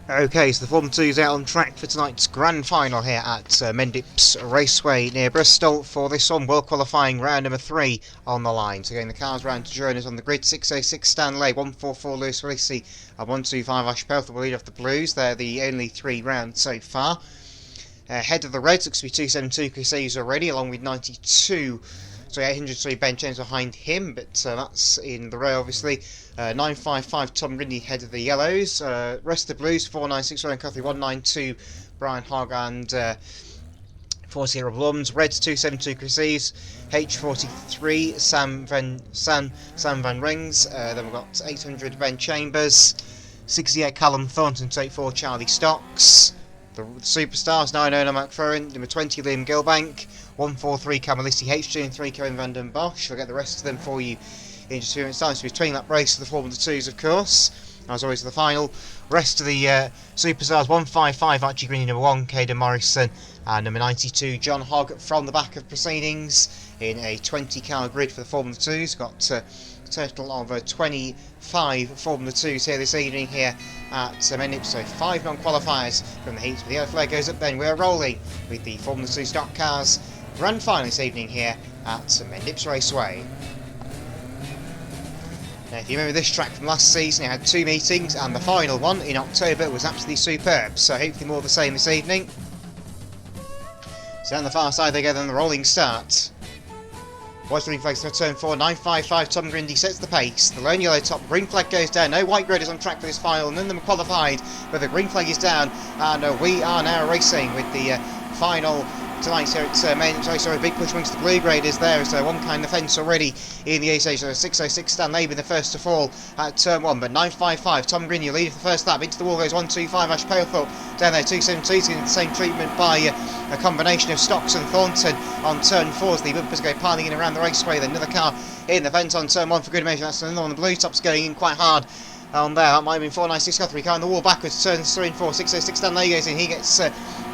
Okay, so the Form 2's out on track for tonight's grand final here at Mendips Raceway near Bristol for this one, World Qualifying round number 3 on the line. So getting the cars round to join us on the grid, 606 Stanley, 144 Lewis Ricci and 125 Ash Pelth will lead off the Blues. They're the only 3 rounds so far. Ahead of the Reds looks to be 272 Crusades already, along with 803 Ben James behind him, but that's in the row obviously. 955 Tom Rindy head of the Yellows. Rest of the Blues, 496 Ryan Cuthey, 192 Brian Hogg and 40 Blums. Reds 272 Crusades, H43 Sam Van Rings. Then we've got 800 Ben Chambers, 68 Callum Thornton, 84 Charlie Stocks. The Superstars, 909 McFerrin, number 20 Liam Gilbank, 143 Camalissi, H203 Kevin van den Bosch. We'll get the rest of them for you in just 2 minutes time. So we're between that race for the Formula 2s of course, as always the final. Rest of the Superstars, 155 Archie Green, number 1 Caden Morrison and number 92 John Hogg from the back of proceedings in a 20 car grid for the Formula 2s. Got a total of 25 Formula 2s here this evening here at Mendips, so 5 non-qualifiers from the heats. But the yellow flag goes up then. We're rolling with the Formula 2 stock cars grand final this evening here at Mendips Raceway. Now, if you remember this track from last season, it had 2 meetings and the final one in October was absolutely superb, so hopefully more of the same this evening. So down the far side they go, then the rolling start. White green flags for turn 4, 955 Tom Grindy sets the pace. The lone yellow top, green flag goes down. No white grid is on track for this final, none of them are qualified, but the green flag is down, and we are now racing with the final tonight here at Mendips. So a big push amongst the blue graders there, so one kind of fence already in the A-stage. So 606 Stan Laban the first to fall at turn 1, but 955 Tom Grindy leading for the first lap. Into the wall goes 125 Ash Palethorpe down there. 272 getting the same treatment by a combination of Stocks and Thornton on turn 4 as the bumpers go piling in around the raceway. Then another car in the fence on turn 1 for good measure. That's another one. The blue tops going in quite hard on there. That might have been 496 Guthrie car on the wall backwards. Turns 3 and 4. 606 Dan Lay goes in. He gets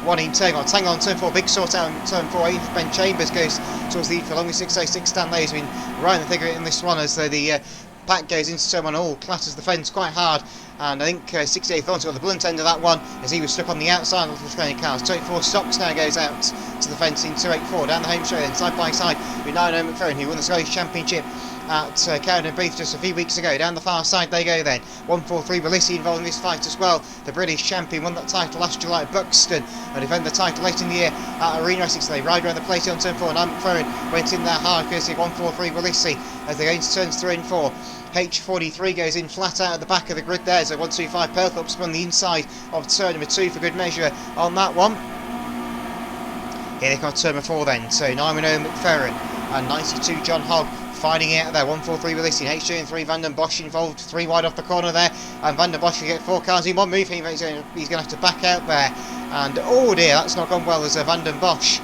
one in Tango. Tango on turn 4. Big sort out on turn 4. Ben Chambers goes towards the lead for along with 606 Dan Lay has been right in the thick of it in this one as the pack goes into turn 1. All clatters the fence quite hard. And I think 68 Thornton got the blunt end of that one as he was stuck on the outside of the training cars. 24 Stocks now goes out to the fence in 284 down the home straight, then side by side with 909 McFerrin, who won the Scottish Championship at Cowden Beath just a few weeks ago. Down the far side they go then. 143 Willissi involved in this fight as well. The British champion won that title last July at Buxton and defended the title late in the year at Arena Racing. So they ride around the plate on turn 4 and McFerrin went in there hard courtesy of 143 Willissi as they go into turns 3 and 4. H43 goes in flat out at the back of the grid there, so 125 Perthorpe spun the inside of turn number 2 for good measure on that one. Here they come to turn number 4 then, so 910 McFerrin and 92 John Hogg fighting out there. 143 Willissi and H203 Van den Bosch involved, 3 wide off the corner there, and Van den Bosch can get 4 cars in one move. He's going to have to back out there, and oh dear, that's not gone well as Van den Bosch.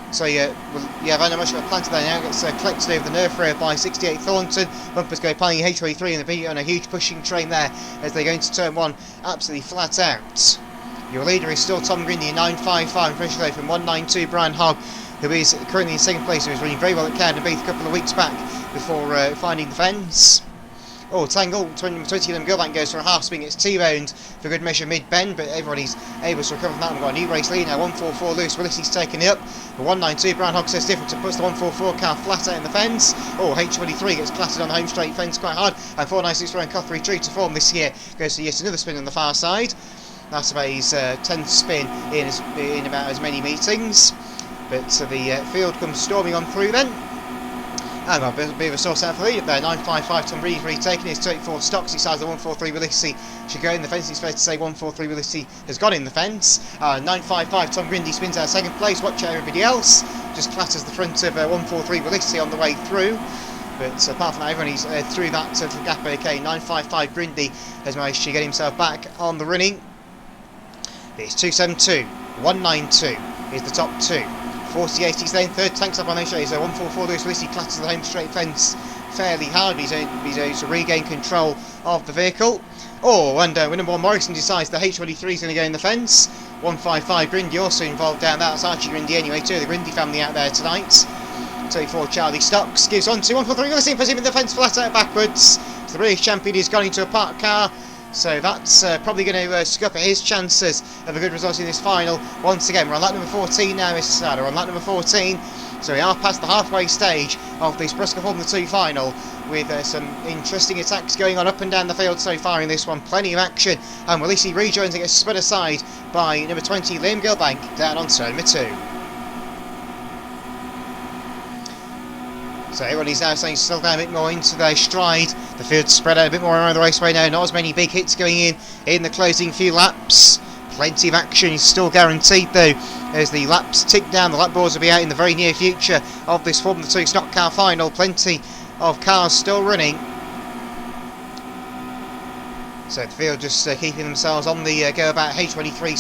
So Van den Bosch got planted there now, gets collected over the nerf rail by 68 Thornton. Bumpers go piling H23 in the beat on a huge pushing train there as they go into turn 1 absolutely flat out. Your leader is still Tom Grindy, 955 and fresh from 192 Brian Hogg, who is currently in second place, who was running very well at Cowden Beath a couple of weeks back before finding the fence. Oh, Tangle, 20 Liam Gilbank goes for a half spin, gets T-boned for good measure mid-bend, but everybody's able to recover from that. We've got a new race lead now, 144 Lewis Willissy's taken it up, but 192 Brian Hogg says different and puts the 144 car flat out in the fence. Oh, H23 gets clattered on the home straight fence quite hard, and 496 Ryan Cuthry, true to form this year, goes to yet another spin on the far side. That's about his 10th spin in about as many meetings, but the field comes storming on through then. And a bit of a source out for the lead up there. 955 Tom Reed retaking his 34 Stocks. He sides the 143 Willissi should go in the fence. It's fair to say 143 Willissi has got in the fence. 955 Tom Grindy spins out second place. Watch out everybody else. Just clatters the front of 143 Willissi on the way through. But apart from that, everyone is through that gap. Okay, 955 Grindy has managed to get himself back on the running. It's 272, 192 is the top 2. 48 is then third, tanks up on those shows. So 144 Lewis Willissi clatters the home straight fence fairly hard. He's able to regain control of the vehicle. Oh, and number 1 Morrison decides the H23 is going to go in the fence. 155 Grindy also involved down there. That's Archie Grindy anyway, too. The Grindy family out there tonight. 34 Charlie Stocks gives on to 143 Willissi and puts him in the fence flat out backwards. So the British champion has gone into a parked car. So that's probably going to scupper his chances of a good result in this final. Once again, we're on lap number 14 now, Mr. Sada. We're on lap number 14. So we are past the halfway stage of this BriSCA Formula 2 final, with some interesting attacks going on up and down the field so far in this one. Plenty of action, and will he rejoins and gets spun aside by number 20 Liam Gilbank down on turn number 2. So everybody's now saying settle down a bit more into their stride. The field's spread out a bit more around the raceway now. Not as many big hits going in the closing few laps. Plenty of action is still guaranteed though, as the laps tick down. The lap boards will be out in the very near future of this Formula 2 stock car final. Plenty of cars still running. So the field just keeping themselves on the go about. H23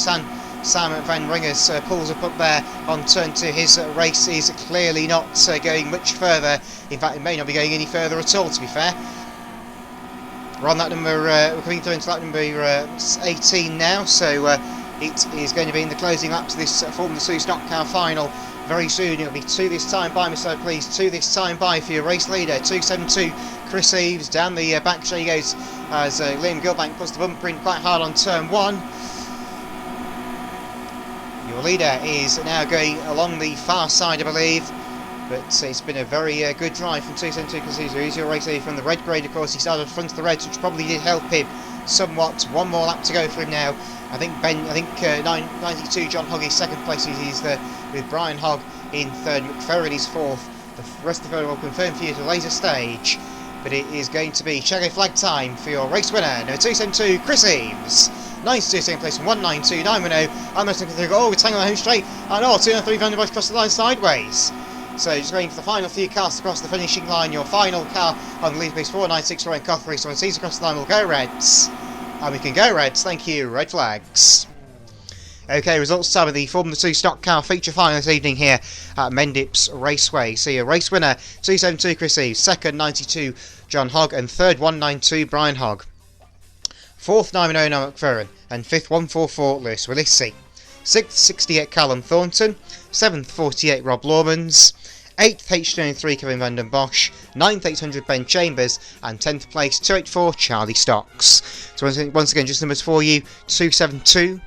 Sam van Ringers pulls up there on turn 2. His race is clearly not going much further. In fact, it may not be going any further at all, to be fair. We're on that number, we're coming through into lap number 18 now, so it is going to be in the closing laps of this Formula 2 stock car final. Very soon it'll be 2 this time by, Mr. Please, 2 this time by for your race leader, 272 Chris Eves. Down the back straight he goes as Liam Gilbank puts the bumper in quite hard on turn 1. Your leader is now going along the far side, I believe, but it's been a very good drive from 272 Chris Eves. He's your race leader from the red grade, of course. He started front of the reds, which probably did help him somewhat. One more lap to go for him now. I think 92 John Hogg is second place. He's with Brian Hogg in third. McFerrin is fourth. The rest of the photo will confirm for you at a later stage. But it is going to be checkered flag time for your race winner, number 272 Chris Eames. 92 second place from 192 910. And those through. Oh, it's hanging on the home straight. And 203 Van der Bosch across the line sideways. So just going for the final few cars across the finishing line. Your final car on the lead pace 496 Ryan Cothbury. So when it sees across the line, we'll go Reds. And we can go Reds, thank you, red flags. Okay, results time of the Formula 2 stock car feature final this evening here at Mendips Raceway. So your race winner, 272 Chris Eaves, second 92 John Hogg, and third 192 Brian Hogg. Fourth 910 Noah McFerrin, and fifth 144 Lewis Willissi. Sixth 68 Callum Thornton, seventh 48 Rob Lawmans, 8th H23 Kevin van den Bosch, 9th 800 Ben Chambers, and 10th place 284 Charlie Stocks. So once again, just numbers for you: 272,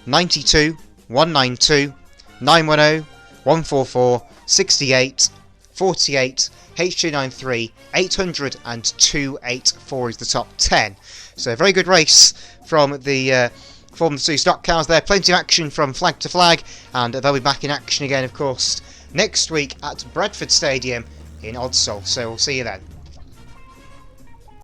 92, 192, 910, 144, 68, 48, H293, 800 and 284 is the top 10. So a very good race from the Formula 2 stock cars there. Plenty of action from flag to flag, and they'll be back in action again, of course, next week at Bradford Stadium in Odsall. So we'll see you then.